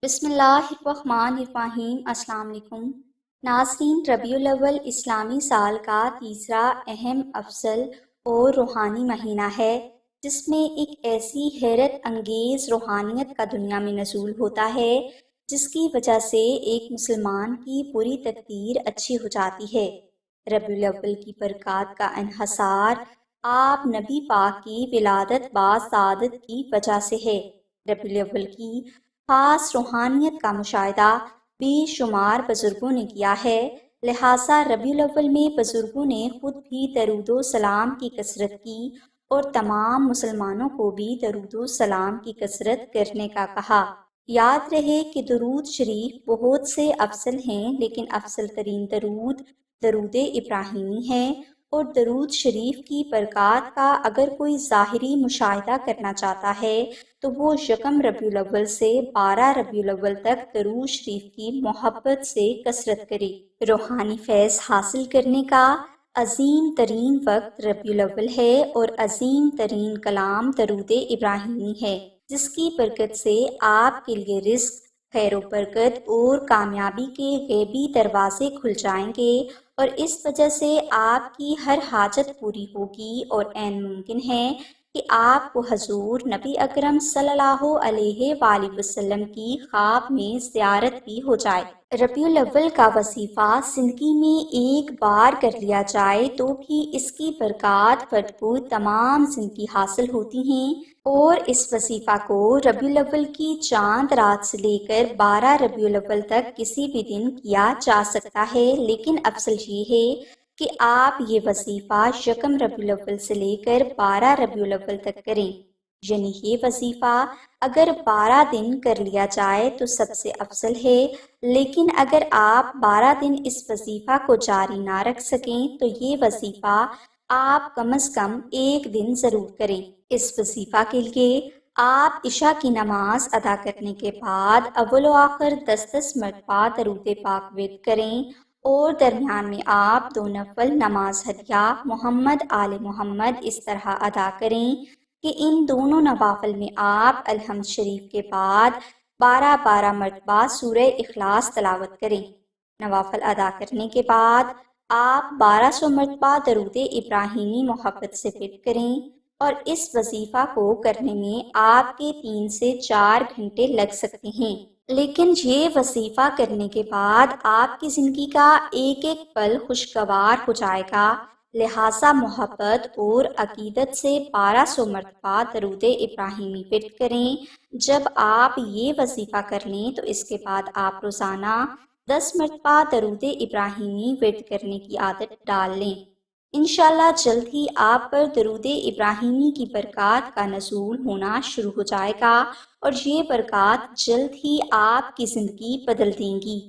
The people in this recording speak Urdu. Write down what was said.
بسم اللہ الرحمن الرحیم۔ السلام علیکم ناظرین، ربیع الاول اسلامی سال کا تیسرا اہم، افضل اور روحانی مہینہ ہے جس میں ایک ایسی حیرت انگیز روحانیت کا دنیا میں نزول ہوتا ہے جس کی وجہ سے ایک مسلمان کی پوری تقدیر اچھی ہو جاتی ہے۔ ربیع الاول کی برکات کا انحصار آپ نبی پاک کی ولادت باسعادت کی وجہ سے ہے۔ ربیع الاول کی خاص روحانیت کا مشاہدہ بے شمار بزرگوں نے کیا ہے، لہٰذا ربیع الاول میں بزرگوں نے خود بھی درود و سلام کی کثرت کی اور تمام مسلمانوں کو بھی درود و سلام کی کثرت کرنے کا کہا۔ یاد رہے کہ درود شریف بہت سے افضل ہیں، لیکن افضل ترین درود ابراہیمی ہے، اور درود شریف کی برکات کا اگر کوئی ظاہری مشاہدہ کرنا چاہتا ہے تو وہ یکم ربیع الاول سے 12 ربیع الاول تک درود شریف کی محبت سے کثرت کرے۔ روحانی فیض حاصل کرنے کا عظیم ترین وقت ربیع الاول ہے اور عظیم ترین کلام درود ابراہیمی ہے، جس کی برکت سے آپ کے لیے رزق، خیر و برکت اور کامیابی کے غیبی دروازے کھل جائیں گے، اور اس وجہ سے آپ کی ہر حاجت پوری ہوگی، اور عین ممکن ہے کہ آپ کو حضور نبی اکرم صلی اللہ علیہ وآلہ وسلم کی خواب میں زیارت بھی ہو جائے۔ ربیع الاول کا وظیفہ زندگی میں ایک بار کر لیا جائے تو بھی اس کی برکات فرد کو تمام زندگی حاصل ہوتی ہیں، اور اس وظیفہ کو ربیع الاول کی چاند رات سے لے کر 12 ربیع الاول تک کسی بھی دن کیا جا سکتا ہے، لیکن افضل یہ ہے کہ آپ یہ وظیفہ یکم ربیع الاول سے لے کر 12 ربیع الاول تک کریں، یعنی یہ وظیفہ اگر 12 دن کر لیا جائے تو سب سے افضل ہے، لیکن اگر آپ 12 دن اس وظیفہ کو جاری نہ رکھ سکیں تو یہ وظیفہ آپ کم از کم ایک دن ضرور کریں۔ اس وظیفہ کے لیے آپ عشاء کی نماز ادا کرنے کے بعد اول و آخر 10 مرتبہ درود پاک ورد کریں، اور درمیان میں آپ 2 نفل نماز ہدیہ محمد آل محمد اس طرح ادا کریں کہ ان دونوں نوافل میں آپ الحمد شریف کے بعد 12 مرتبہ سورہ اخلاص تلاوت کریں۔ نوافل ادا کرنے کے بعد آپ 1200 مرتبہ درود ابراہیمی محبت سے ورد کریں، اور اس وظیفہ کو کرنے میں آپ کے 3 سے 4 گھنٹے لگ سکتے ہیں، لیکن یہ وظیفہ کرنے کے بعد آپ کی زندگی کا ایک ایک پل خوشگوار ہو جائے گا، لہٰذا محبت اور عقیدت سے 1200 مرتبہ درود ابراہیمی ورد کریں۔ جب آپ یہ وظیفہ کر لیں تو اس کے بعد آپ روزانہ 10 مرتبہ درود ابراہیمی ورد کرنے کی عادت ڈال لیں۔ انشاءاللہ جلد ہی آپ پر درود ابراہیمی کی برکات کا نزول ہونا شروع ہو جائے گا، اور یہ برکات جلد ہی آپ کی زندگی بدل دیں گی۔